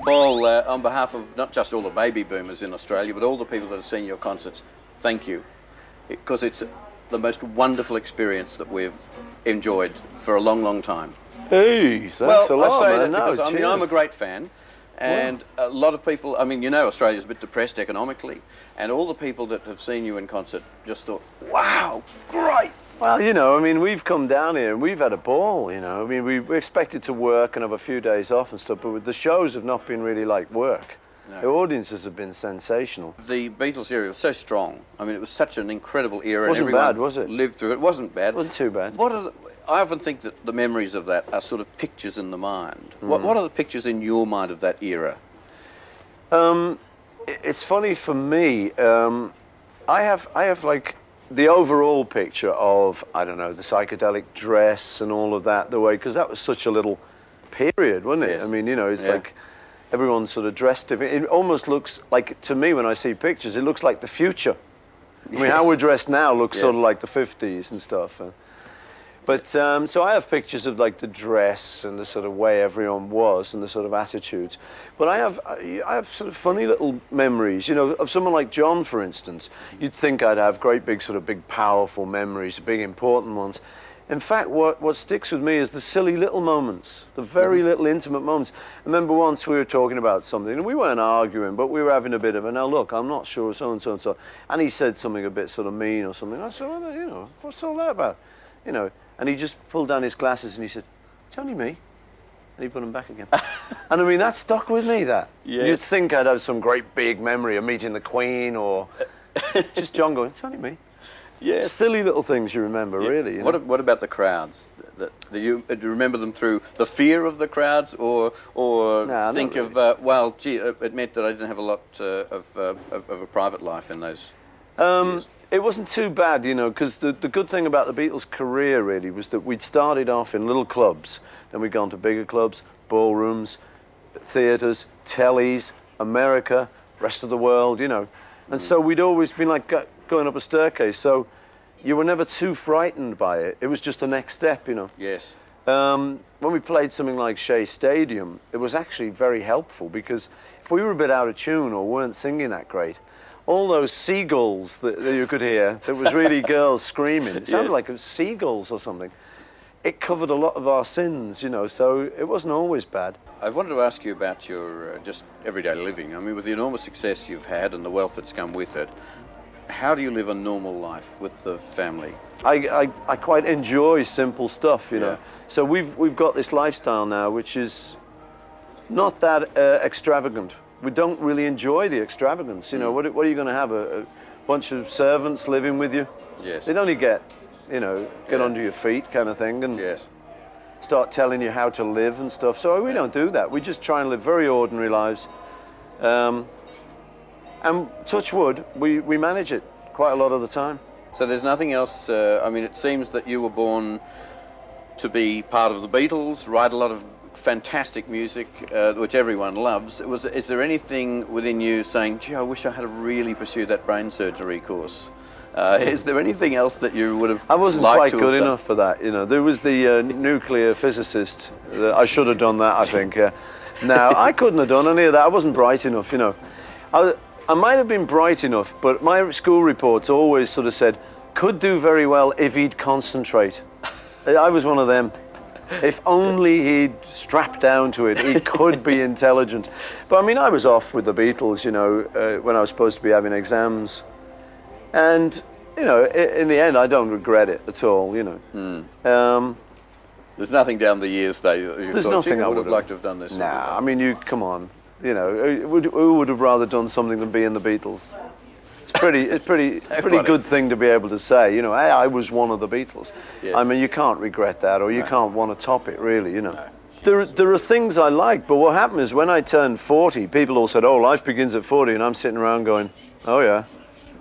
Paul, on behalf of not just all the baby boomers in Australia, but all the people that have seen your concerts, thank you. Because it's the most wonderful experience that we've enjoyed for a long, long time. Hey, thanks a lot, I say man. that because I'm a great fan. And a lot of people, I mean, you know, Australia's a bit depressed economically, and all the people that have seen you in concert just thought, wow, great. Well, you know, I mean, we've come down here and we've had a ball, you know. I mean, we expected to work and have a few days off and stuff, but the shows have not been really like work. No. The audiences have been sensational. The Beatles era was so strong. I mean, it was such an incredible era. It wasn't bad, was it? Lived through it. It wasn't bad. It wasn't too bad. I often think that the memories of that are sort of pictures in the mind. What are the pictures in your mind of that era? It's funny for me. I have like the overall picture of, I don't know, the psychedelic dress and all of that, the way, because that was such a little period, wasn't it? Yes. I mean, you know, it's like everyone sort of dressed different. It almost looks like, to me, when I see pictures, it looks like the future. I mean, how we're dressed now looks sort of like the 50s and stuff. But so I have pictures of like the dress and the sort of way everyone was and the sort of attitudes. But I have sort of funny little memories, you know, of someone like John, for instance. You'd think I'd have great big sort of big powerful memories, big important ones. In fact, what sticks with me is the silly little moments, the very little intimate moments. I remember once we were talking about something, and we weren't arguing, but we were having a bit of a, now look, I'm not sure, so and so and so. And he said something a bit sort of mean or something. I said, well, you know, what's all that about? You know, and he just pulled down his glasses and he said, it's only me. And he put them back again. And I mean, that stuck with me, that. Yes. You'd think I'd have some great big memory of meeting the Queen or just John going, it's only me. Yes. Silly little things you remember, really. You know? What about the crowds? Do you remember them through the fear of the crowds or think really. Well, gee, it meant that I didn't have a lot of a private life in those years. It wasn't too bad, you know, because the good thing about the Beatles' career, really, was that we'd started off in little clubs, then we'd gone to bigger clubs, ballrooms, theatres, tellies, America, rest of the world, you know. And so we'd always been like going up a staircase, so you were never too frightened by it. It was just the next step, you know. Yes. When we played something like Shea Stadium, it was actually very helpful, because if we were a bit out of tune or weren't singing that great, all those seagulls that you could hear, that was really girls screaming. It sounded like it was seagulls or something. It covered a lot of our sins, you know, so it wasn't always bad. I wanted to ask you about your just everyday living. I mean, with the enormous success you've had and the wealth that's come with it, how do you live a normal life with the family? I quite enjoy simple stuff, you know. So we've got this lifestyle now which is not that extravagant. We don't really enjoy the extravagance, you know. What are you going to have, a bunch of servants living with you? Yes. They'd only get under your feet kind of thing and start telling you how to live and stuff. So we don't do that. We just try and live very ordinary lives. And touch wood, we manage it quite a lot of the time. So there's nothing else, I mean, it seems that you were born to be part of the Beatles, write a lot of fantastic music, which everyone loves. Is there anything within you saying, gee, I wish I had really pursued that brain surgery course? Is there anything else that you would have I wasn't quite good enough for that, you know. There was the nuclear physicist. I should have done that, I think. Now, I couldn't have done any of that. I wasn't bright enough, you know. I might have been bright enough, but my school reports always sort of said, could do very well if he'd concentrate. I was one of them. If only he'd strapped down to it, he could be intelligent. But I mean, I was off with the Beatles, you know, when I was supposed to be having exams. And, you know, in the end, I don't regret it at all, you know. There's nothing down the years, though. There's nothing I would have liked to have done this. Nah, I mean, come on. You know, who would have rather done something than be in the Beatles? It's pretty good thing to be able to say, you know, hey, I was one of the Beatles. Yes. I mean, you can't regret that, or you can't want to top it, really, you know. No. There are things I like, but what happened is when I turned 40, people all said, oh, life begins at 40, and I'm sitting around going, oh yeah,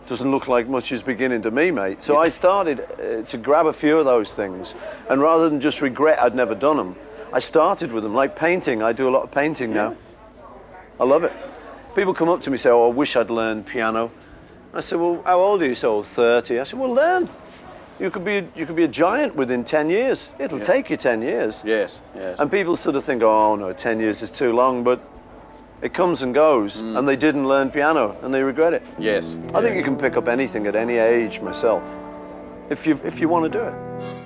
doesn't look like much is beginning to me, mate. So I started to grab a few of those things, and rather than just regret I'd never done them, I started with them, like painting. I do a lot of painting now. I love it. People come up to me and say, oh, I wish I'd learned piano. I said, well, how old are you? So 30. I said, well, learn. You could be a giant within 10 years. It'll take you 10 years. Yes. And people sort of think, oh, no, 10 years is too long. But It comes and goes, and they didn't learn piano, and they regret it. Yes. I think you can pick up anything at any age, myself, if you want to do it.